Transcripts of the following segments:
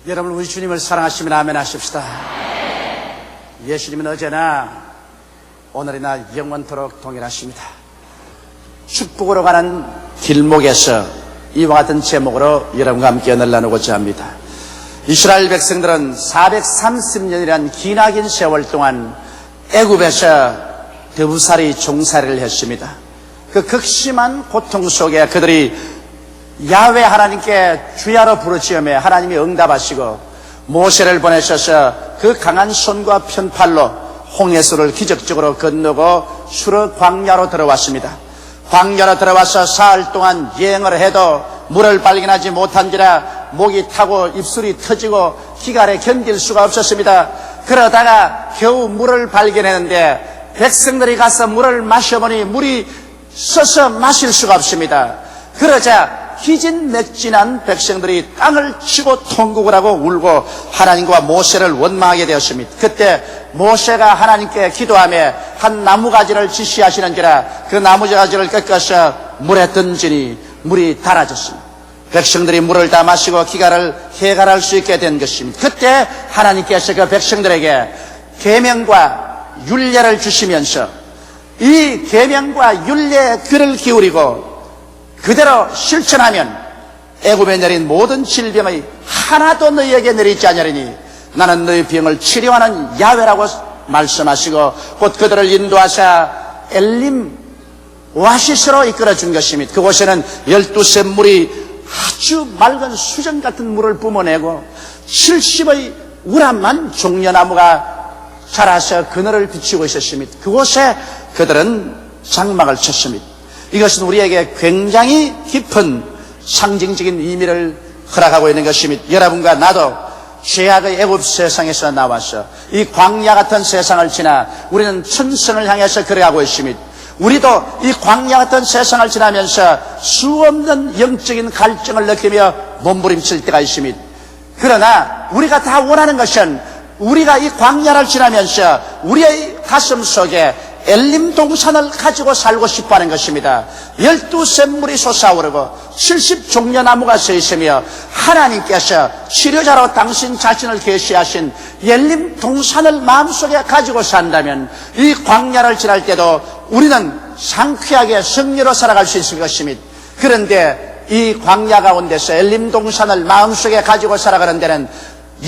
여러분, 우리 주님을 사랑하시면 아멘 하십시다. 예수님은 어제나 오늘이나 영원토록 동일하십니다. 축복으로 가는 길목에서 이와 같은 제목으로 여러분과 함께 연을 나누고자 합니다. 이스라엘 백성들은 430년이란 기나긴 세월 동안 애굽에서 더부살이 종살이를 했습니다. 그 극심한 고통 속에 그들이 야훼 하나님께 주야로 부르짖으며 하나님이 응답하시고 모세를 보내셔서 그 강한 손과 편팔로 홍해수를 기적적으로 건너고 수르 광야로 들어왔습니다. 광야로 들어와서 사흘 동안 여행을 해도 물을 발견하지 못한지라 목이 타고 입술이 터지고 기갈에 견딜 수가 없었습니다. 그러다가 겨우 물을 발견했는데 백성들이 가서 물을 마셔보니 물이 써서 마실 수가 없습니다. 그러자 기진맥진한 백성들이 땅을 치고 통곡을 하고 울고 하나님과 모세를 원망하게 되었습니다. 그때 모세가 하나님께 기도하며 한 나무가지를 지시하시는지라 그 나무가지를 꺾어서 물에 던지니 물이 달아졌습니다. 백성들이 물을 다 마시고 기갈을 해갈할 수 있게 된 것입니다. 그때 하나님께서 그 백성들에게 계명과 율례를 주시면서 이 계명과 율례에 귀를 기울이고 그대로 실천하면 애굽에 내린 모든 질병의 하나도 너희에게 내리지 아니하리니 나는 너희 병을 치료하는 야훼라고 말씀하시고 곧 그들을 인도하사 엘림 오아시스로 이끌어준 것입니다. 그곳에는 12샘물이 아주 맑은 수정 같은 물을 뿜어내고 70의 우람한 종려나무가 자라서 그늘을 비추고 있었습니다. 그곳에 그들은 장막을 쳤습니다. 이것은 우리에게 굉장히 깊은 상징적인 의미를 허락하고 있는 것입니다. 여러분과 나도 죄악의 애굽 세상에서 나와서 이 광야 같은 세상을 지나 우리는 천성을 향해서 걸어가고 있습니다. 우리도 이 광야 같은 세상을 지나면서 수없는 영적인 갈증을 느끼며 몸부림칠 때가 있습니다. 그러나 우리가 다 원하는 것은 우리가 이 광야를 지나면서 우리의 가슴 속에 엘림 동산을 가지고 살고 싶어하는 것입니다. 12샘물이 솟아오르고 70종려나무가 서 있으며 하나님께서 치료자로 당신 자신을 계시하신 엘림 동산을 마음속에 가지고 산다면 이 광야를 지날 때도 우리는 상쾌하게 승리로 살아갈 수 있을 것입니다. 그런데 이 광야 가운데서 엘림 동산을 마음속에 가지고 살아가는 데는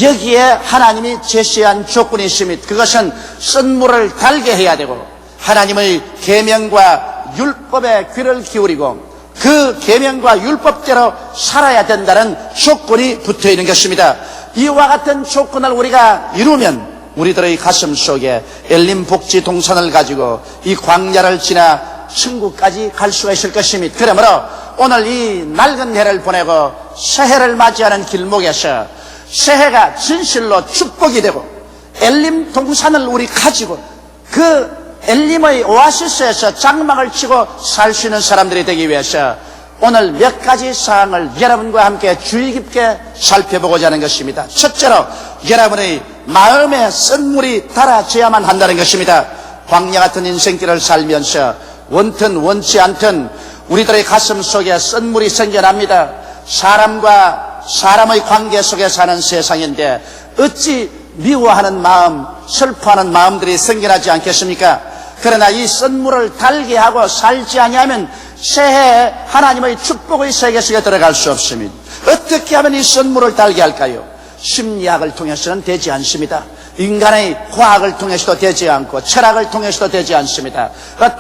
여기에 하나님이 제시한 조건이 있습니다. 그것은 쓴 물을 달게 해야 되고 하나님의 계명과 율법에 귀를 기울이고 그 계명과 율법대로 살아야 된다는 조건이 붙어 있는 것입니다. 이와 같은 조건을 우리가 이루면 우리들의 가슴 속에 엘림 복지 동산을 가지고 이 광야를 지나 천국까지 갈 수가 있을 것입니다. 그러므로 오늘 이 낡은 해를 보내고 새해를 맞이하는 길목에서 새해가 진실로 축복이 되고 엘림 동산을 우리 가지고 그 엘림의 오아시스에서 장막을 치고 살 수 있는 사람들이 되기 위해서 오늘 몇 가지 사항을 여러분과 함께 주의 깊게 살펴보고자 하는 것입니다. 첫째로 여러분의 마음에 쓴물이 달아져야만 한다는 것입니다. 광야 같은 인생길을 살면서 원튼 원치 않든 우리들의 가슴 속에 쓴물이 생겨납니다. 사람과 사람의 관계 속에 사는 세상인데 어찌 미워하는 마음, 슬퍼하는 마음들이 생겨나지 않겠습니까? 그러나 이 쓴물을 달게 하고 살지 아니하면 새해에 하나님의 축복의 세계 속에 들어갈 수 없습니다. 어떻게 하면 이 쓴물을 달게 할까요? 심리학을 통해서는 되지 않습니다. 인간의 과학을 통해서도 되지 않고 철학을 통해서도 되지 않습니다.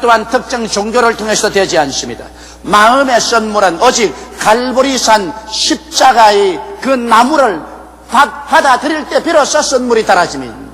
또한 특정 종교를 통해서도 되지 않습니다. 마음의 쓴물은 오직 갈보리산 십자가의 그 나무를 받아들일 때 비로소 쓴물이 달아집니다.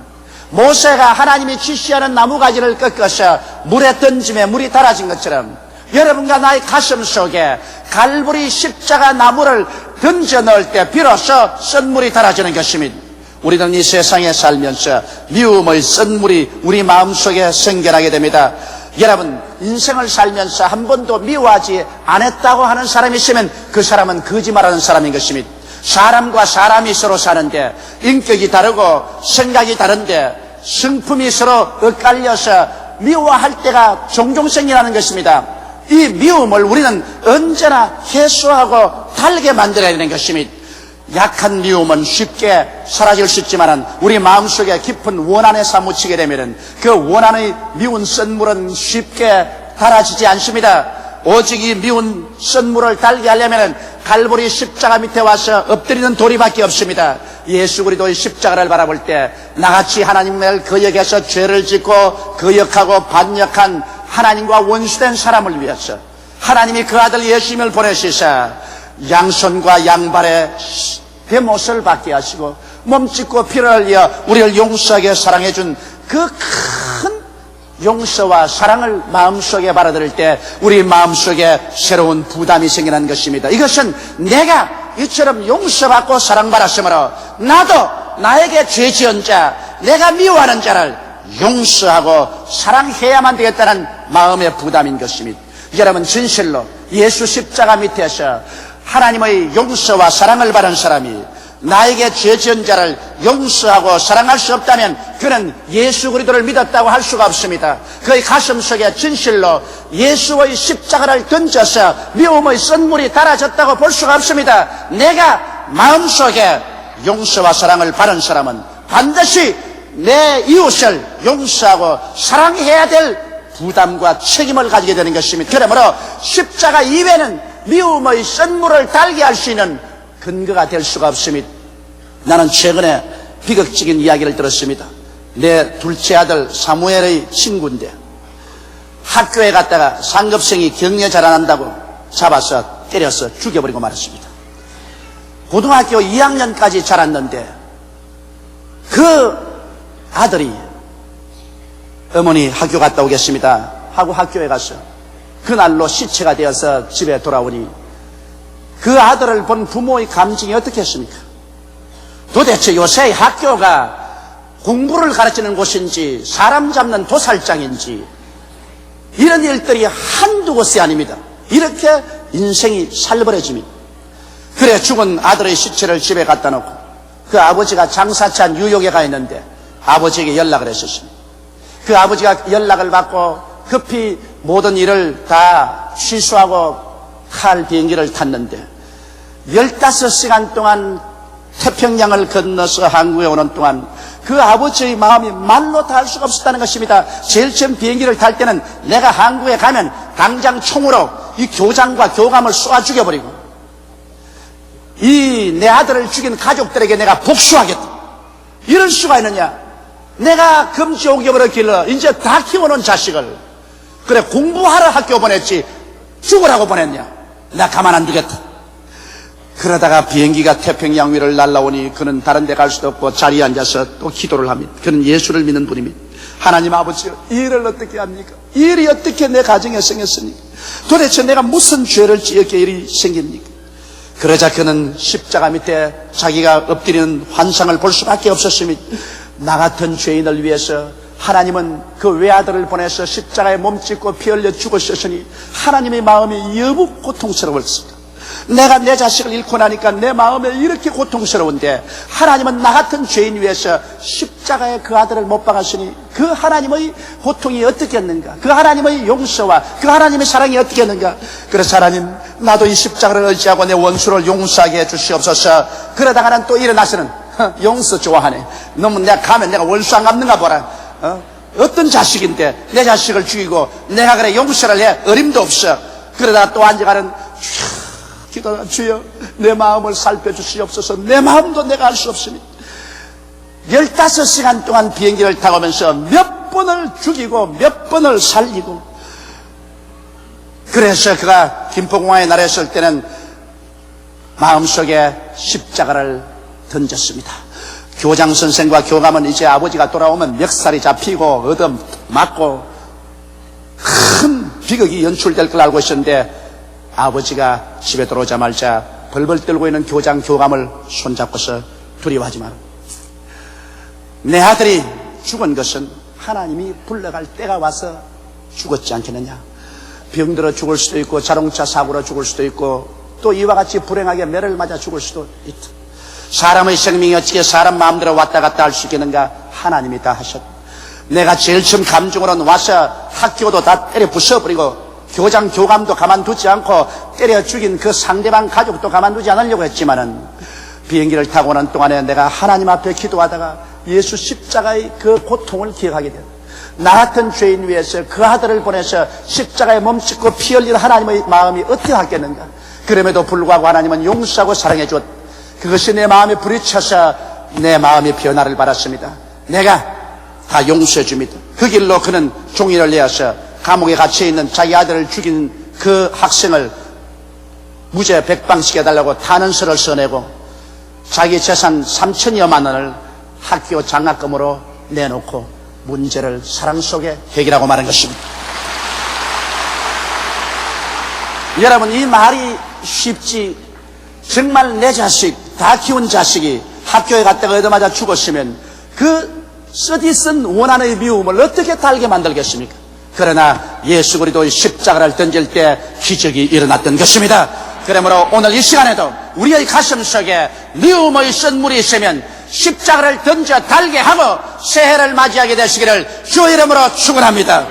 모세가 하나님이 지시하는 나무가지를 꺾어서 물에 던짐에 물이 달아진 것처럼 여러분과 나의 가슴 속에 갈보리 십자가 나무를 던져 넣을 때 비로소 쓴물이 달아지는 것입니다. 우리는 이 세상에 살면서 미움의 쓴물이 우리 마음속에 생겨나게 됩니다. 여러분, 인생을 살면서 한 번도 미워하지 않았다고 하는 사람이 있으면 그 사람은 거짓말하는 사람인 것입니다. 사람과 사람이 서로 사는데 인격이 다르고 생각이 다른데 성품이 서로 엇갈려서 미워할 때가 종종 생겨나는 것입니다. 이 미움을 우리는 언제나 해소하고 달게 만들어야 되는 것입니다. 약한 미움은 쉽게 사라질 수 있지만 우리 마음속에 깊은 원한에 사무치게 되면 그 원한의 미운 썬물은 쉽게 달아지지 않습니다. 오직 이 미운 썬물을 달게 하려면 갈보리 십자가 밑에 와서 엎드리는 도리밖에 없습니다. 예수 그리스도의 십자가를 바라볼 때 나같이 하나님을 거역해서 죄를 짓고 거역하고 반역한 하나님과 원수된 사람을 위해서 하나님이 그 아들 예수님을 보내시사 양손과 양발에 베못을 받게 하시고 몸짓고 피를 흘려 우리를 용서하게 사랑해준 그 큰 용서와 사랑을 마음속에 받아들일 때 우리 마음속에 새로운 부담이 생기는 것입니다. 이것은 내가 이처럼 용서받고 사랑받았으므로 나도 나에게 죄 지은 자, 내가 미워하는 자를 용서하고 사랑해야만 되겠다는 마음의 부담인 것입니다. 여러분, 진실로 예수 십자가 밑에서 하나님의 용서와 사랑을 받은 사람이 나에게 죄 지은 자를 용서하고 사랑할 수 없다면 그는 예수 그리스도를 믿었다고 할 수가 없습니다. 그의 가슴 속에 진실로 예수의 십자가를 던져서 미움의 썬물이 달아졌다고 볼 수가 없습니다. 내가 마음속에 용서와 사랑을 받은 사람은 반드시 내 이웃을 용서하고 사랑해야 될 부담과 책임을 가지게 되는 것입니다. 그러므로 십자가 이외에는 미움의 썬물을 달게 할 수 있는 근거가 될 수가 없습니다. 나는 최근에 비극적인 이야기를 들었습니다. 내 둘째 아들 사무엘의 친구인데 학교에 갔다가 상급생이 격려 잘 안 한다고 잡아서 때려서 죽여버리고 말았습니다. 고등학교 2학년까지 자랐는데 그 아들이 어머니 학교 갔다 오겠습니다 하고 학교에 가서 그날로 시체가 되어서 집에 돌아오니 그 아들을 본 부모의 감정이 어떻겠습니까? 도대체 요새 학교가 공부를 가르치는 곳인지 사람 잡는 도살장인지 이런 일들이 한두 곳이 아닙니다. 이렇게 인생이 살벌해집니다. 그래 죽은 아들의 시체를 집에 갖다 놓고 그 아버지가 장사차 뉴욕에 가 있는데 아버지에게 연락을 했었습니다. 그 아버지가 연락을 받고 급히 모든 일을 다 취소하고 칼 비행기를 탔는데 15시간 동안 태평양을 건너서 한국에 오는 동안 그 아버지의 마음이 말로 다 할 수가 없었다는 것입니다. 제일 처음 비행기를 탈 때는 내가 한국에 가면 당장 총으로 이 교장과 교감을 쏘아 죽여버리고 이 내 아들을 죽인 가족들에게 내가 복수하겠다. 이럴 수가 있느냐. 내가 금지 옥여버렸길래 이제 다 키워놓은 자식을 그래 공부하러 학교 보냈지 죽으라고 보냈냐. 나 가만 안 두겠다. 그러다가 비행기가 태평양 위를 날아오니 그는 다른 데 갈 수도 없고 자리에 앉아서 또 기도를 합니다. 그는 예수를 믿는 분입니다. 하나님 아버지, 이 일을 어떻게 합니까? 이 일이 어떻게 내 가정에 생겼습니까? 도대체 내가 무슨 죄를 지었기에 일이 생깁니까? 그러자 그는 십자가 밑에 자기가 엎드리는 환상을 볼 수밖에 없었습니다. 나 같은 죄인을 위해서 하나님은 그 외아들을 보내서 십자가에 몸짓고 피 흘려 죽으셨으니 하나님의 마음이 여부 고통스러웠을까? 내가 내 자식을 잃고 나니까 내 마음에 이렇게 고통스러운데 하나님은 나 같은 죄인 위해서 십자가에 그 아들을 못 박았으니 그 하나님의 고통이 어떻겠는가? 그 하나님의 용서와 그 하나님의 사랑이 어떻겠는가? 그래서 하나님, 나도 이 십자가를 의지하고 내 원수를 용서하게 해주시옵소서. 그러다가는 또 일어나서는 용서 좋아하네. 너무 내가 가면 내가 원수 안 갚는가 보라. 어떤 자식인데 내 자식을 죽이고 내가 그래 용서를 해 어림도 없어. 그러다가 또 앉아가는 기도하라. 주여, 내 마음을 살펴주시옵소서. 내 마음도 내가 알 수 없습니다. 15시간 동안 비행기를 타고 오면서 몇 번을 죽이고 몇 번을 살리고 그래서 그가 김포공항에 날았을 때는 마음속에 십자가를 던졌습니다. 교장 선생과 교감은 이제 아버지가 돌아오면 멱살이 잡히고 얻어 맞고 큰 비극이 연출될 걸 알고 있었는데 아버지가 집에 들어오자마자 벌벌 떨고 있는 교장 교감을 손잡고서 두려워하지 마라. 내 아들이 죽은 것은 하나님이 불러갈 때가 와서 죽었지 않겠느냐. 병들어 죽을 수도 있고 자동차 사고로 죽을 수도 있고 또 이와 같이 불행하게 매를 맞아 죽을 수도 있다. 사람의 생명이 어떻게 사람 마음대로 왔다 갔다 할 수 있겠는가. 하나님이 다 하셨다. 내가 제일 처음 감정으로는 와서 학교도 다 때려 부숴버리고 교장 교감도 가만두지 않고 때려 죽인 그 상대방 가족도 가만두지 않으려고 했지만은 비행기를 타고 오는 동안에 내가 하나님 앞에 기도하다가 예수 십자가의 그 고통을 기억하게 되었다. 나 같은 죄인 위해서 그 아들을 보내서 십자가에 몸짓고 피 흘린 하나님의 마음이 어떻게 하겠는가. 그럼에도 불구하고 하나님은 용서하고 사랑해 주었다. 그것이 내 마음에 불이 쳐서 내 마음의 변화를 받았습니다. 내가 다 용서해 줍니다. 그 길로 그는 종이를 내어서 감옥에 갇혀있는 자기 아들을 죽인 그 학생을 무죄 백방시켜달라고 탄원서를 써내고 자기 재산 3천여만 원을 학교 장학금으로 내놓고 문제를 사랑 속에 해결하고 마는 것입니다. 여러분, 이 말이 쉽지. 정말 내 자식, 다 키운 자식이 학교에 갔다가 얻어맞아 죽었으면 그 쓰디쓴 원한의 미움을 어떻게 달게 만들겠습니까? 그러나 예수 그리스도의 십자가를 던질 때 기적이 일어났던 것입니다. 그러므로 오늘 이 시간에도 우리의 가슴 속에 미움의 쓴물이 있으면 십자가를 던져 달게 하고 새해를 맞이하게 되시기를 주의 이름으로 축원합니다.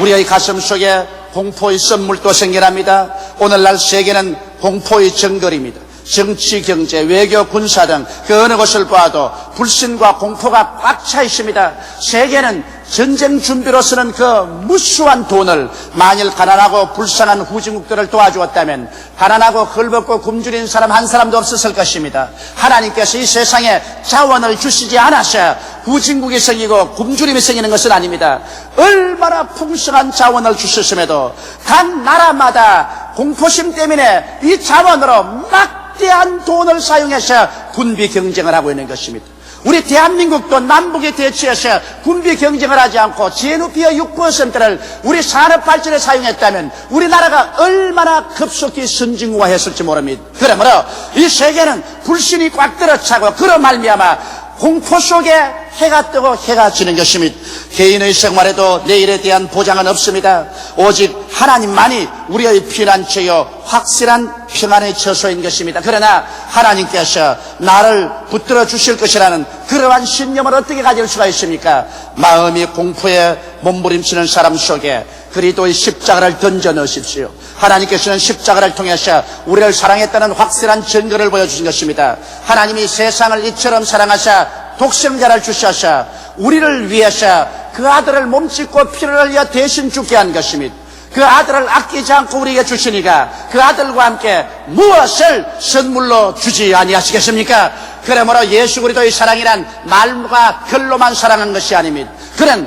우리의 가슴 속에 공포의 쓴물도 생겨납니다. 오늘날 세계는 공포의 정글입니다. 정치, 경제, 외교, 군사 등 그 어느 것을 보아도 불신과 공포가 꽉 차 있습니다. 세계는 전쟁 준비로 쓰는 그 무수한 돈을 만일 가난하고 불쌍한 후진국들을 도와주었다면 가난하고 헐벗고 굶주린 사람 한 사람도 없었을 것입니다. 하나님께서 이 세상에 자원을 주시지 않아서 후진국이 생기고 굶주림이 생기는 것은 아닙니다. 얼마나 풍성한 자원을 주셨음에도 각 나라마다 공포심 때문에 이 자원으로 막대한 돈을 사용해서 군비 경쟁을 하고 있는 것입니다. 우리 대한민국도 남북에 대치해서 군비 경쟁을 하지 않고 GNP의 6%를 우리 산업 발전에 사용했다면 우리나라가 얼마나 급속히 선진국화했을지 모릅니다. 그러므로 이 세계는 불신이 꽉 들어차고 그로 말미암아 공포 속에 해가 뜨고 해가 지는 것입니다. 개인의 생활에도 내일에 대한 보장은 없습니다. 오직 하나님만이 우리의 피난처요 확실한 평안의 처소인 것입니다. 그러나 하나님께서 나를 붙들어 주실 것이라는 그러한 신념을 어떻게 가질 수가 있습니까? 마음이 공포에 몸부림치는 사람 속에 그리스도의 십자가를 던져 넣으십시오. 하나님께서는 십자가를 통해서 우리를 사랑했다는 확실한 증거를 보여주신 것입니다. 하나님이 세상을 이처럼 사랑하사 독생자를 주셔서 우리를 위해서 그 아들을 몸짓고 피를 흘려 대신 죽게 한 것입니다. 그 아들을 아끼지 않고 우리에게 주시니까 그 아들과 함께 무엇을 선물로 주지 아니하시겠습니까? 그러므로 예수 그리스도의 사랑이란 말과 글로만 사랑한 것이 아닙니다. 그는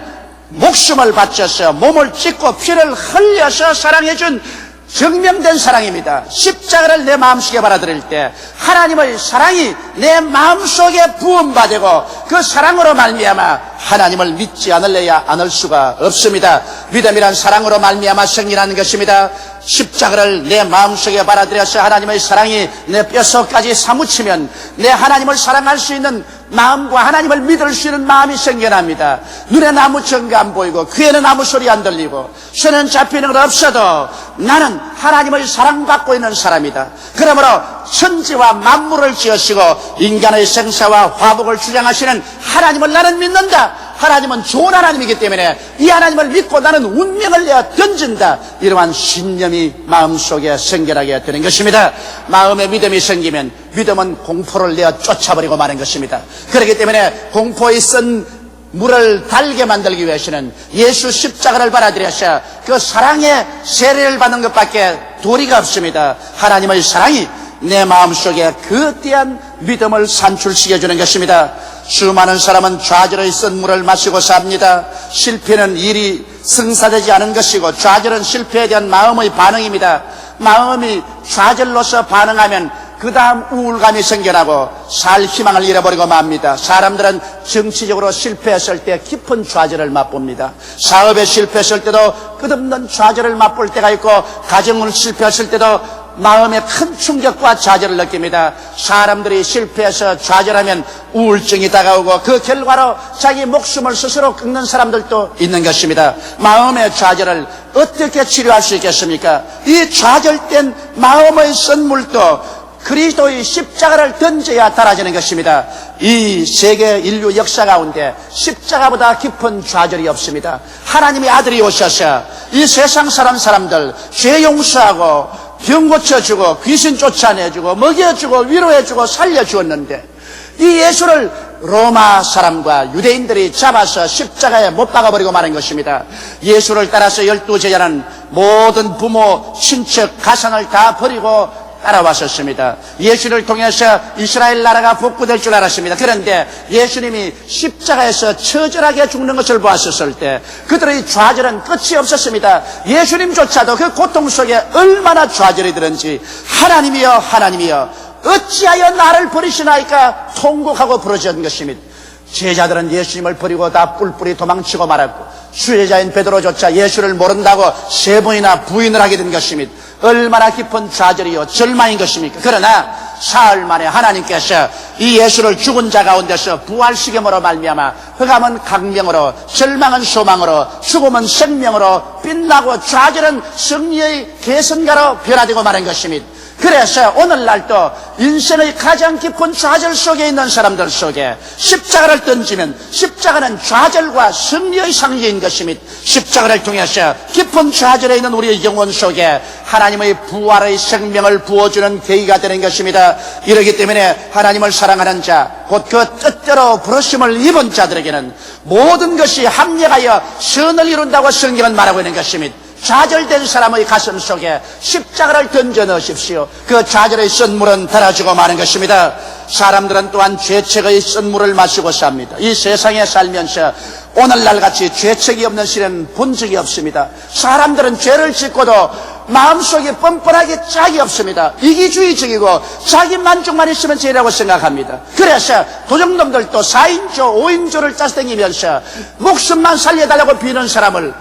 목숨을 바쳐서 몸을 찢고 피를 흘려서 사랑해준 증명된 사랑입니다. 십자가를 내 마음속에 받아들일 때 하나님의 사랑이 내 마음속에 부음받고 그 사랑으로 말미암아 하나님을 믿지 않을래야 않을 수가 없습니다. 믿음이란 사랑으로 말미암아 생기는 것입니다. 십자가를 내 마음속에 받아들여서 하나님의 사랑이 내 뼛속까지 사무치면 내 하나님을 사랑할 수 있는 마음과 하나님을 믿을 수 있는 마음이 생겨납니다. 눈에는 아무 증거 안 보이고 귀에는 아무 소리 안 들리고 손은 잡히는 건 없어도 나는 하나님의 사랑받고 있는 사람이다. 그러므로 천지와 만물을 지으시고 인간의 생사와 화복을 주장하시는 하나님을 나는 믿는다. 하나님은 좋은 하나님이기 때문에 이 하나님을 믿고 나는 운명을 내어 던진다. 이러한 신념이 마음속에 생겨나게 되는 것입니다. 마음에 믿음이 생기면 믿음은 공포를 내어 쫓아버리고 마는 것입니다. 그렇기 때문에 공포에 쓴 물을 달게 만들기 위해서는 예수 십자가를 받아들여서 그 사랑의 세례를 받는 것밖에 도리가 없습니다. 하나님의 사랑이 내 마음속에 그대한 믿음을 산출시켜주는 것입니다. 수많은 사람은 좌절의 쓴 물을 마시고 삽니다. 실패는 일이 성사되지 않은 것이고 좌절은 실패에 대한 마음의 반응입니다. 마음이 좌절로서 반응하면 그 다음 우울감이 생겨나고 살 희망을 잃어버리고 맙니다. 사람들은 정치적으로 실패했을 때 깊은 좌절을 맛봅니다. 사업에 실패했을 때도 끝없는 좌절을 맛볼 때가 있고 가정을 실패했을 때도 마음에 큰 충격과 좌절을 느낍니다. 사람들이 실패해서 좌절하면 우울증이 다가오고 그 결과로 자기 목숨을 스스로 끊는 사람들도 있는 것입니다. 마음의 좌절을 어떻게 치료할 수 있겠습니까? 이 좌절된 마음의 선물도 그리스도의 십자가를 던져야 달아지는 것입니다. 이 세계 인류 역사 가운데 십자가보다 깊은 좌절이 없습니다. 하나님의 아들이 오셔서 이 세상 사람들 죄 용서하고 병 고쳐주고 귀신 쫓아내주고 먹여주고 위로해주고 살려주었는데 이 예수를 로마 사람과 유대인들이 잡아서 십자가에 못 박아버리고 말한 것입니다. 예수를 따라서 12제자는 모든 부모, 친척, 가상을 다 버리고 따라왔었습니다. 예수를 통해서 이스라엘 나라가 복구될 줄 알았습니다. 그런데 예수님이 십자가에서 처절하게 죽는 것을 보았었을 때 그들의 좌절은 끝이 없었습니다. 예수님조차도 그 고통 속에 얼마나 좌절이 들은지 하나님이여 하나님이여 어찌하여 나를 버리시나이까 통곡하고 부르짖은 것입니다. 제자들은 예수님을 버리고 다 뿔뿔이 도망치고 말았고 수제자인 베드로조차 예수를 모른다고 3번이나 부인을 하게 된 것입니다. 얼마나 깊은 좌절이요 절망인 것입니까? 그러나 사흘 만에 하나님께서 이 예수를 죽은 자 가운데서 부활시킴으로 말미암아 흑암은 강명으로 절망은 소망으로 죽음은 생명으로 빛나고 좌절은 승리의 개선가로 변화되고 말한 것입니다. 그래서 오늘날도 인생의 가장 깊은 좌절 속에 있는 사람들 속에 십자가를 던지면 십자가는 좌절과 승리의 상징인 것입니다. 십자가를 통해서 깊은 좌절에 있는 우리의 영혼 속에 하나님의 부활의 생명을 부어주는 계기가 되는 것입니다. 이러기 때문에 하나님을 사랑하는 자, 곧 그 뜻대로 부르심을 입은 자들에게는 모든 것이 합력하여 선을 이룬다고 성경은 말하고 있는 것입니다. 좌절된 사람의 가슴 속에 십자가를 던져 넣으십시오. 그 좌절의 쓴물은 달아주고 마는 것입니다. 사람들은 또한 죄책의 쓴물을 마시고 삽니다. 이 세상에 살면서 오늘날 같이 죄책이 없는 시는 본 적이 없습니다. 사람들은 죄를 짓고도 마음속에 뻔뻔하게 짝이 없습니다. 이기주의적이고 자기 만족만 있으면 죄라고 생각합니다. 그래서 도적놈들도 4인조 5인조를 짜다니면서 목숨만 살려달라고 비는 사람을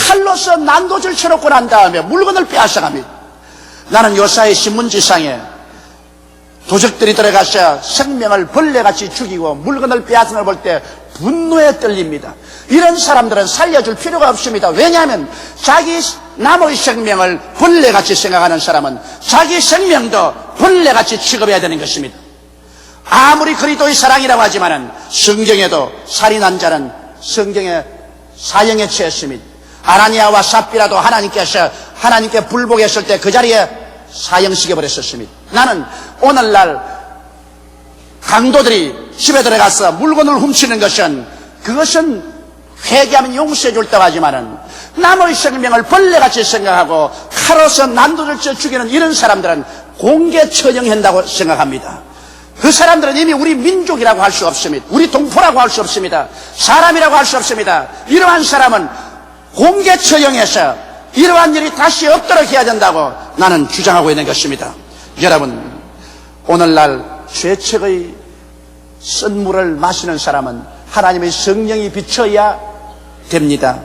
칼로서 난도질 쳐놓고 난 다음에 물건을 빼앗아갑니다. 나는 요사이 신문지상에 도적들이 들어가서 생명을 벌레같이 죽이고 물건을 빼앗은 걸 볼 때 분노에 떨립니다. 이런 사람들은 살려줄 필요가 없습니다. 왜냐하면 자기 남의 생명을 벌레같이 생각하는 사람은 자기 생명도 벌레같이 취급해야 되는 것입니다. 아무리 그리스도의 사랑이라고 하지만은 성경에도 살인한 자는 성경에 사형에 처했습니다. 아나니아와 삽비라도 하나님께서 하나님께 불복했을 때 그 자리에 사형시켜버렸었습니다. 나는 오늘날 강도들이 집에 들어가서 물건을 훔치는 그것은 회개하면 용서해 줄 때고 하지만은 남의 생명을 벌레같이 생각하고 칼로서 난도를 쳐 죽이는 이런 사람들은 공개 처형한다고 생각합니다. 그 사람들은 이미 우리 민족이라고 할 수 없습니다. 우리 동포라고 할 수 없습니다. 사람이라고 할 수 없습니다. 이러한 사람은 공개 처형해서 이러한 일이 다시 없도록 해야 된다고 나는 주장하고 있는 것입니다. 여러분, 오늘날 죄책의 쓴물을 마시는 사람은 하나님의 성령이 비춰야 됩니다.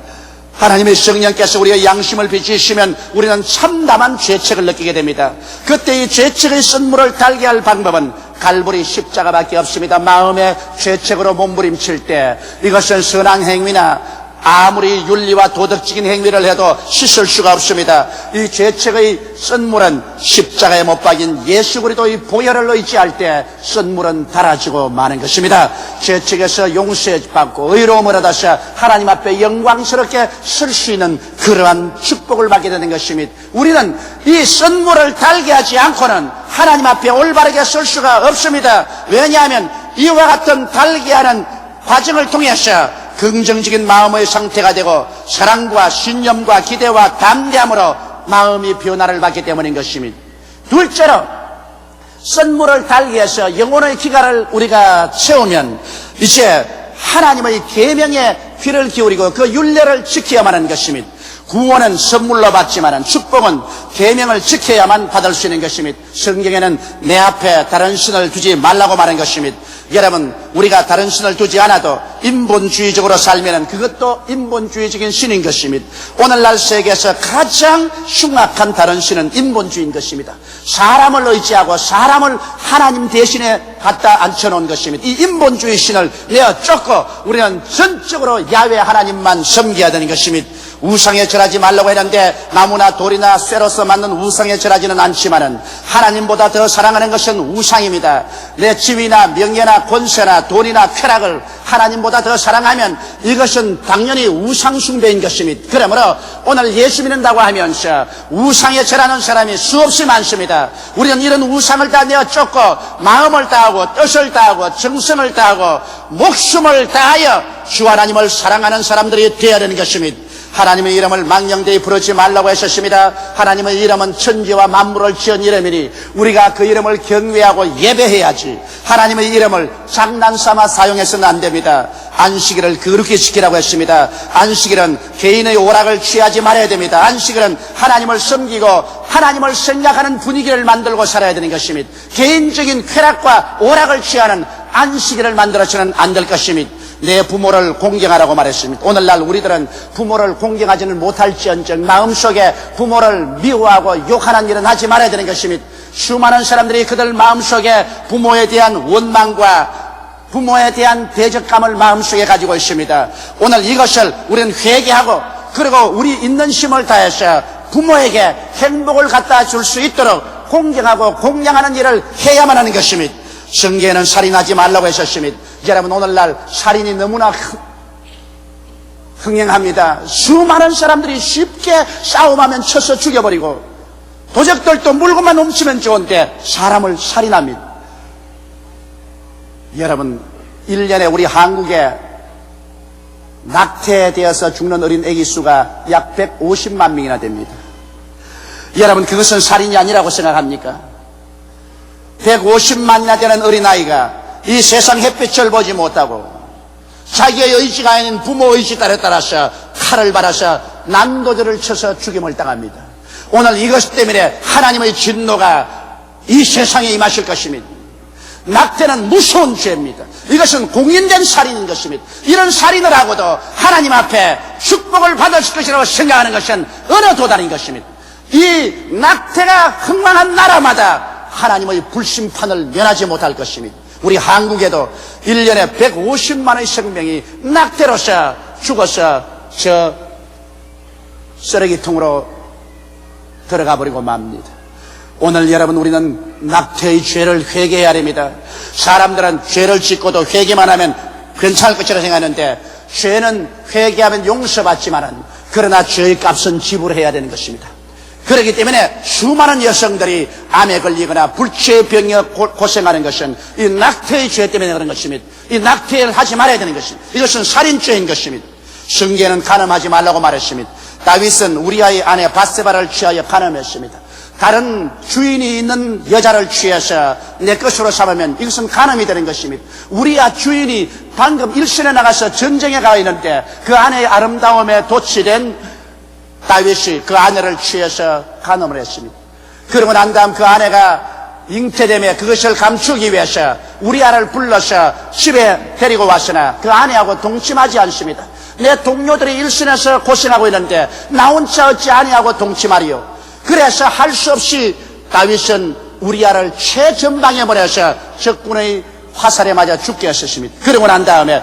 하나님의 성령께서 우리의 양심을 비추시면 우리는 참담한 죄책을 느끼게 됩니다. 그때 이 죄책의 쓴물을 달게 할 방법은 갈보리 십자가밖에 없습니다. 마음의 죄책으로 몸부림칠 때 이것은 선한 행위나 아무리 윤리와 도덕적인 행위를 해도 씻을 수가 없습니다. 이 죄책의 쓴물은 십자가에 못 박인 예수 그리스도의 보혈을 의지할 때 쓴물은 달아지고 마는 것입니다. 죄책에서 용서받고 의로움을 얻어서 하나님 앞에 영광스럽게 설 수 있는 그러한 축복을 받게 되는 것입니다. 우리는 이 쓴물을 달게 하지 않고는 하나님 앞에 올바르게 설 수가 없습니다. 왜냐하면 이와 같은 달게 하는 과정을 통해서 긍정적인 마음의 상태가 되고 사랑과 신념과 기대와 담대함으로 마음이 변화를 받기 때문인 것입니다. 둘째로 쓴물을 달게 해서 영혼의 기가를 우리가 채우면 이제 하나님의 계명에 귀를 기울이고 그 율례를 지켜야만 하는 것입니다. 구원은 선물로 받지만 축복은 계명을 지켜야만 받을 수 있는 것입니다. 성경에는 내 앞에 다른 신을 두지 말라고 말한 것입니다. 여러분, 우리가 다른 신을 두지 않아도 인본주의적으로 살면 그것도 인본주의적인 신인 것입니다. 오늘날 세계에서 가장 흉악한 다른 신은 인본주의인 것입니다. 사람을 의지하고 사람을 하나님 대신에 갖다 앉혀놓은 것입니다. 이 인본주의 신을 내어 쫓고 우리는 전적으로 야훼 하나님만 섬겨야 되는 것입니다. 우상에 절하지 말라고 했는데 나무나 돌이나 쇠로서 만든 우상에 절하지는 않지만은 하나님보다 더 사랑하는 것은 우상입니다. 내 지위나 명예나 권세나 돈이나 쾌락을 하나님보다 나보다 더 사랑하면 이것은 당연히 우상숭배인 것입니다. 그러므로 오늘 예수 믿는다고 하면서 우상에 절하는 사람이 수없이 많습니다. 우리는 이런 우상을 다 내어 쫓고 마음을 다하고 뜻을 다하고 정성을 다하고 목숨을 다하여 주 하나님을 사랑하는 사람들이 되어야 되는 것입니다. 하나님의 이름을 망령되이 부르지 말라고 하셨습니다. 하나님의 이름은 천지와 만물을 지은 이름이니 우리가 그 이름을 경외하고 예배해야지 하나님의 이름을 장난삼아 사용해서는 안 됩니다. 안식일을 거룩히 지키라고 했습니다. 안식일은 개인의 오락을 취하지 말아야 됩니다. 안식일은 하나님을 섬기고 하나님을 생각하는 분위기를 만들고 살아야 되는 것입니다. 개인적인 쾌락과 오락을 취하는 안식일을 만들어서는 안 될 것입니다. 내 부모를 공경하라고 말했습니다. 오늘날 우리들은 부모를 공경하지는 못할지언정 마음속에 부모를 미워하고 욕하는 일은 하지 말아야 되는 것입니다. 수많은 사람들이 그들 마음속에 부모에 대한 원망과 부모에 대한 대적감을 마음속에 가지고 있습니다. 오늘 이것을 우리는 회개하고 그리고 우리 있는 힘을 다해서 부모에게 행복을 갖다 줄 수 있도록 공경하고 공양하는 일을 해야만 하는 것입니다. 성경에는 살인하지 말라고 하셨습니다. 여러분, 오늘날 살인이 너무나 흥행합니다. 수많은 사람들이 쉽게 싸움하면 쳐서 죽여버리고 도적들도 물건만 훔치면 좋은데 사람을 살인합니다. 여러분, 1년에 우리 한국에 낙태되어서 죽는 어린 아기 수가 약 150만 명이나 됩니다. 여러분, 그것은 살인이 아니라고 생각합니까? 150만이나 되는 어린아이가 이 세상 햇빛을 보지 못하고 자기의 의지가 아닌 부모 의지 따라서 칼을 받아서 난도질을 쳐서 죽임을 당합니다. 오늘 이것 때문에 하나님의 진노가 이 세상에 임하실 것입니다. 낙태는 무서운 죄입니다. 이것은 공인된 살인인 것입니다. 이런 살인을 하고도 하나님 앞에 축복을 받을 것이라고 생각하는 것은 어느 도단인 것입니다. 이 낙태가 흥망한 나라마다 하나님의 불심판을 면하지 못할 것입니다. 우리 한국에도 1년에 150만의 생명이 낙태로서 죽어서 저 쓰레기통으로 들어가 버리고 맙니다. 오늘 여러분, 우리는 낙태의 죄를 회개해야 됩니다. 사람들은 죄를 짓고도 회개만 하면 괜찮을 것이라 생각하는데 죄는 회개하면 용서받지만은 그러나 죄의 값은 지불해야 되는 것입니다. 그렇기 때문에 수많은 여성들이 암에 걸리거나 불치의 병에 고생하는 것은 이 낙태의 죄 때문에 그런 것입니다. 이 낙태를 하지 말아야 되는 것입니다. 이것은 살인죄인 것입니다. 성경에는 간음하지 말라고 말했습니다. 다윗은 우리아의 아내 밧세바를 취하여 간음했습니다. 다른 주인이 있는 여자를 취해서 내 것으로 삼으면 이것은 간음이 되는 것입니다. 우리아 주인이 방금 일선에 나가서 전쟁에 가 있는데 그 아내의 아름다움에 도취된 다윗이 그 아내를 취해서 간음을 했습니다. 그러고 난 다음 그 아내가 잉태됨에 그것을 감추기 위해서 우리아를 불러서 집에 데리고 왔으나 그 아내하고 동침하지 않습니다. 내 동료들이 일선에서 고생하고 있는데 나 혼자 어찌 아내하고 동침하리요. 그래서 할 수 없이 다윗은 우리아를 최전방에 보내서 적군의 화살에 맞아 죽게 하셨습니다. 그러고 난 다음에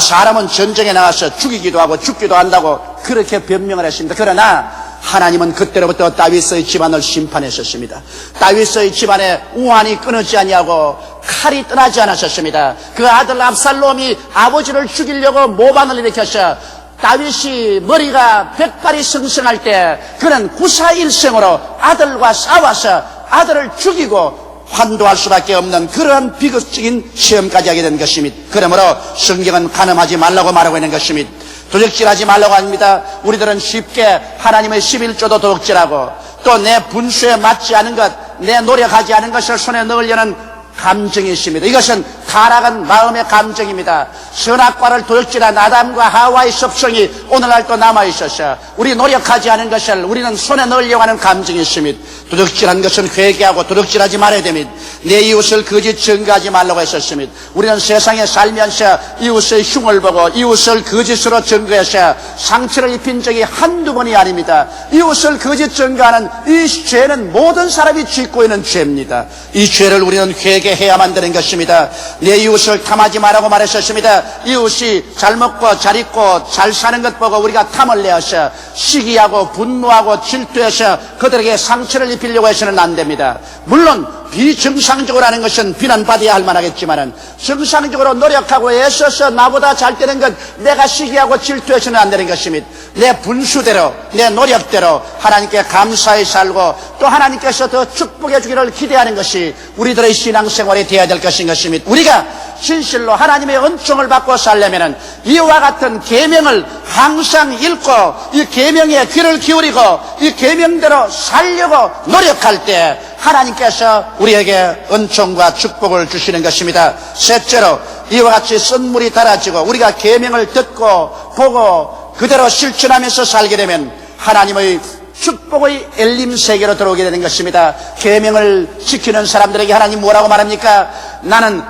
사람은 전쟁에 나가서 죽이기도 하고 죽기도 한다고 그렇게 변명을 했습니다. 그러나 하나님은 그때로부터 다윗의 집안을 심판했었습니다. 다윗의 집안에 우환이 끊어지지 아니하고 칼이 떠나지 않았었습니다. 그 아들 압살롬이 아버지를 죽이려고 모반을 일으켜서 다윗이 머리가 백발이 성성할 때 그는 구사일생으로 아들과 싸워서 아들을 죽이고 환도할 수밖에 없는 그러한 비극적인 시험까지 하게 된 것입니다. 그러므로 성경은 간음하지 말라고 말하고 있는 것입니다. 도적질하지 말라고 합니다. 우리들은 쉽게 하나님의 11조도 도적질하고 또 내 분수에 맞지 않은 것, 내 노력하지 않은 것을 손에 넣으려는 감정이 있습니다. 이것은 타락한 마음의 감정입니다. 선악과를 도적질한 아담과 하와의 섭성이 오늘날도 남아있어서 우리 노력하지 않은 것을 우리는 손에 넣으려고 하는 감정이 있습니다. 도적질한 것은 회개하고 도적질하지 말아야 됩니다. 내 이웃을 거짓 증거하지 말라고 했었습니다. 우리는 세상에 살면서 이웃의 흉을 보고 이웃을 거짓으로 증거해서 상처를 입힌 적이 한두 번이 아닙니다. 이웃을 거짓 증거하는 이 죄는 모든 사람이 짓고 있는 죄입니다. 이 죄를 우리는 회개해야만 되는 것입니다. 내 이웃을 탐하지 말라고 말했었습니다. 이웃이 잘 먹고 잘 입고 잘 사는 것 보고 우리가 탐을 내어서 시기하고 분노하고 질투해서 그들에게 상처를 입히려고 해서는 안 됩니다. 물론 비정상적으로 하는 것은 비난받아야 할 만하겠지만은 정상적으로 노력하고 애써서 나보다 잘 되는 것 내가 시기하고 질투해서는 안 되는 것입니다. 내 분수대로 내 노력대로 하나님께 감사히 살고 또 하나님께서 더 축복해 주기를 기대하는 것이 우리들의 신앙생활이 되어야 될 것인 것입니다. 우리가 진실로 하나님의 은총을 받고 살려면은 이와 같은 계명을 항상 읽고 이 계명에 귀를 기울이고 이 계명대로 살려고 노력할 때 하나님께서 우리에게 은총과 축복을 주시는 것입니다. 셋째로 이와 같이 선물이 달아지고 우리가 계명을 듣고 보고 그대로 실천하면서 살게 되면 하나님의 축복의 엘림 세계로 들어오게 되는 것입니다. 계명을 지키는 사람들에게 하나님 뭐라고 말합니까? 나는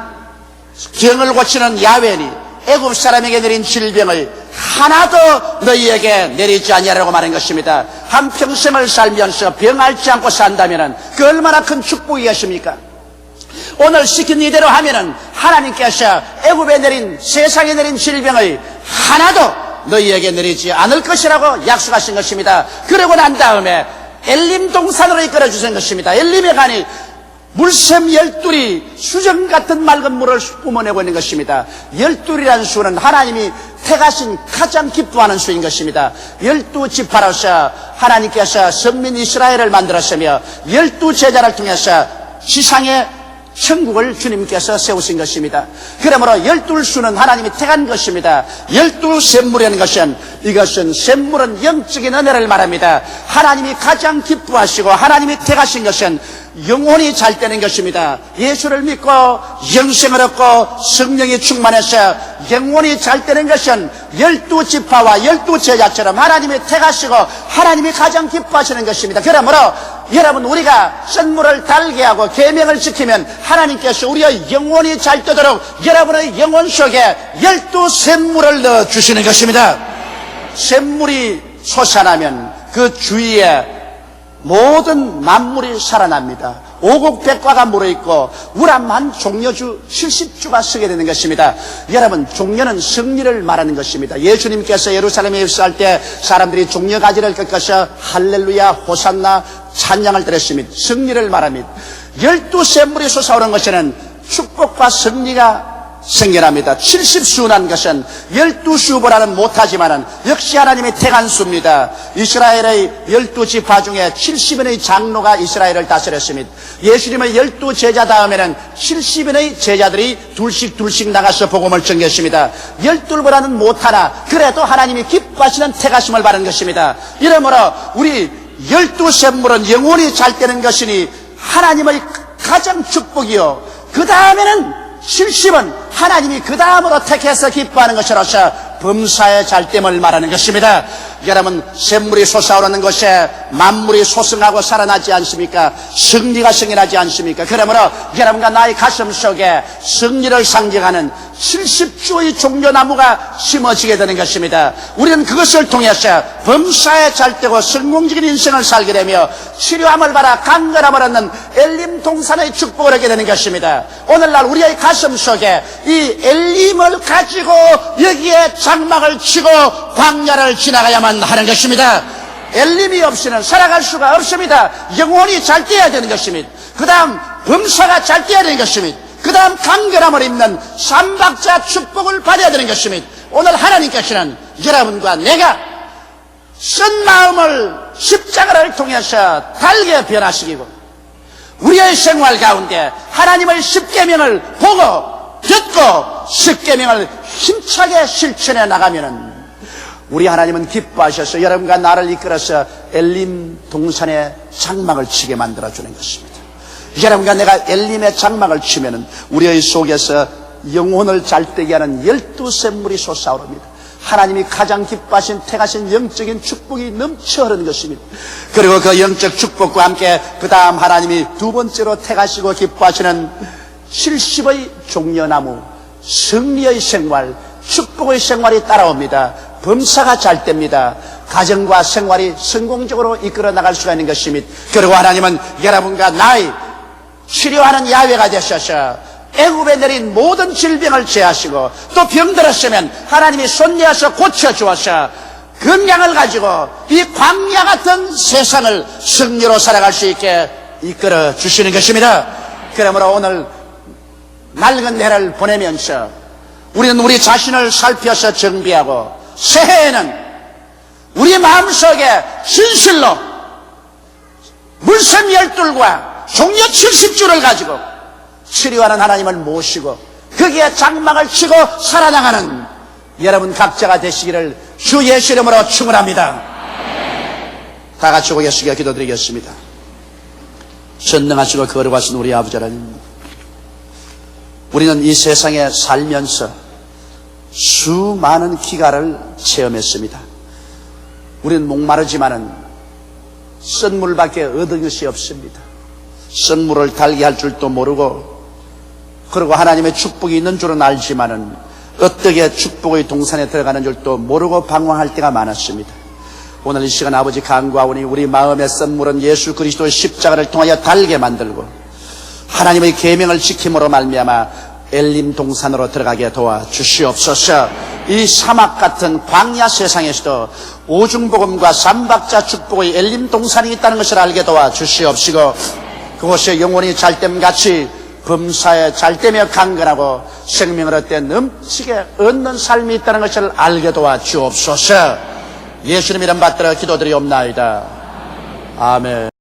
병을 고치는 야훼니 애굽 사람에게 내린 질병을 하나도 너희에게 내리지 아니하라고 말한 것입니다. 한평생을 살면서 병 앓지 않고 산다면 그 얼마나 큰 축복이겠습니까? 오늘 시킨 이대로 하면은 하나님께서 애굽에 내린 세상에 내린 질병을 하나도 너희에게 내리지 않을 것이라고 약속하신 것입니다. 그러고 난 다음에 엘림 동산으로 이끌어 주신 것입니다. 엘림에 가니 물샘 12이 수정 같은 맑은 물을 뿜어내고 있는 것입니다. 12이라는 수는 하나님이 택하신 가장 기뻐하는 수인 것입니다. 12지파로서 하나님께서 선민 이스라엘을 만들었으며 12제자를 통해서 지상에 천국을 주님께서 세우신 것입니다. 그러므로 12수는 하나님이 택한 것입니다. 12샘물이라는 것은 이것은 샘물은 영적인 은혜를 말합니다. 하나님이 가장 기뻐하시고 하나님이 택하신 것은 영혼이 잘 되는 것입니다. 예수를 믿고 영생을 얻고 성령이 충만해서 영혼이 잘 되는 것은 12지파와 12제자처럼 하나님이 택하시고 하나님이 가장 기뻐하시는 것입니다. 그러므로 여러분 우리가 선물을 달게 하고 계명을 지키면 하나님께서 우리의 영혼이 잘 되도록 여러분의 영혼 속에 12샘물을 넣어주시는 것입니다. 샘물이 솟아나면 그 주위에 모든 만물이 살아납니다. 오곡백과가 물어있고 우람한 종려주 70주가 서게 되는 것입니다. 여러분 종려는 승리를 말하는 것입니다. 예수님께서 예루살렘에 입성할 때 사람들이 종려가지를 꺾어서 할렐루야 호산나 찬양을 드렸습니다. 승리를 말합니다. 12샘물이 솟아오는 것에는 축복과 승리가 생겨납니다. 70수란 것은 12수보다는 못하지만은 역시 하나님의 택한 수입니다. 이스라엘의 12지파 중에 70인의 장로가 이스라엘을 다스렸습니다. 예수님의 12제자 다음에는 70인의 제자들이 둘씩 나가서 복음을 전개했습니다. 12보다는 못하나 그래도 하나님이 기뻐하시는 택하심을 받은 것입니다. 이러므로 우리 12샘물은 영혼이 잘 되는 것이니 하나님의 가장 축복이요 그 다음에는 70은 하나님이 그 다음으로 택해서 기뻐하는 것이라서 범사의 잘됨을 말하는 것입니다. 여러분 샘물이 솟아오르는 것에 만물이 소승하고 살아나지 않습니까? 승리가 생겨나지 않습니까? 그러므로 여러분과 나의 가슴 속에 승리를 상징하는 70주의 종려나무가 심어지게 되는 것입니다. 우리는 그것을 통해서 범사에 잘되고 성공적인 인생을 살게 되며 치료함을 받아 강건함을 얻는 엘림 동산의 축복을 얻게 되는 것입니다. 오늘날 우리의 가슴 속에 이 엘림을 가지고 여기에 장막을 치고 광야를 지나가야만 하는 것입니다. 엘림이 없이는 살아갈 수가 없습니다. 영혼이 잘 되어야 되는 것입니다. 그 다음 범사가 잘 되어야 되는 것입니다. 그 다음 강건함을 입는 삼박자 축복을 받아야 되는 것입니다. 오늘 하나님께서는 여러분과 내가 쓴 마음을 십자가를 통해서 달게 변화시키고 우리의 생활 가운데 하나님의 십계명을 보고 듣고 십계명을 힘차게 실천해 나가면은 우리 하나님은 기뻐하셔서 여러분과 나를 이끌어서 엘림 동산에 장막을 치게 만들어주는 것입니다. 여러분과 내가 엘림의 장막을 치면은 우리의 속에서 영혼을 잘되게 하는 12샘물이 솟아오릅니다. 하나님이 가장 기뻐하신 택하신 영적인 축복이 넘쳐 흐르는 것입니다. 그리고 그 영적 축복과 함께 그 다음 하나님이 두 번째로 택하시고 기뻐하시는 70의 종려나무 승리의 생활 축복의 생활이 따라옵니다. 범사가 잘 됩니다. 가정과 생활이 성공적으로 이끌어 나갈 수가 있는 것입니다. 그리고 하나님은 여러분과 나의 치료하는 야훼가 되셔서 애굽에 내린 모든 질병을 제하시고 또 병들었으면 하나님이 손내어서 고쳐주어서 건강을 가지고 이 광야 같은 세상을 승리로 살아갈 수 있게 이끌어 주시는 것입니다. 그러므로 오늘 낡은 해를 보내면서 우리는 우리 자신을 살펴서 정비하고 새해에는 우리 마음속에 진실로 물샘 12과 종려 70주를 가지고 치료하는 하나님을 모시고 거기에 장막을 치고 살아나가는 여러분 각자가 되시기를 주 예수 이름으로 축원합니다. 다 같이 고개 숙여 기도드리겠습니다. 전능하시고 거룩하신 우리 아버지 하나님, 우리는 이 세상에 살면서 수많은 기가를 체험했습니다. 우리는 목마르지만은 썬물밖에 얻은 것이 없습니다. 썬물을 달게 할 줄도 모르고, 그리고 하나님의 축복이 있는 줄은 알지만은 어떻게 축복의 동산에 들어가는 줄도 모르고 방황할 때가 많았습니다. 오늘 이 시간 아버지 간구하오니 우리 마음의 썬물은 예수 그리스도의 십자가를 통하여 달게 만들고 하나님의 계명을 지킴으로 말미암아 엘림 동산으로 들어가게 도와주시옵소서. 이 사막 같은 광야 세상에서도 오중복음과 삼박자 축복의 엘림 동산이 있다는 것을 알게 도와주시옵시고, 그곳에 영혼이 잘됨같이 범사에 잘되며 강건하고 생명을 얻되 넘치게 얻는 삶이 있다는 것을 알게 도와주옵소서. 예수님 이름 받들어 기도드리옵나이다. 아멘.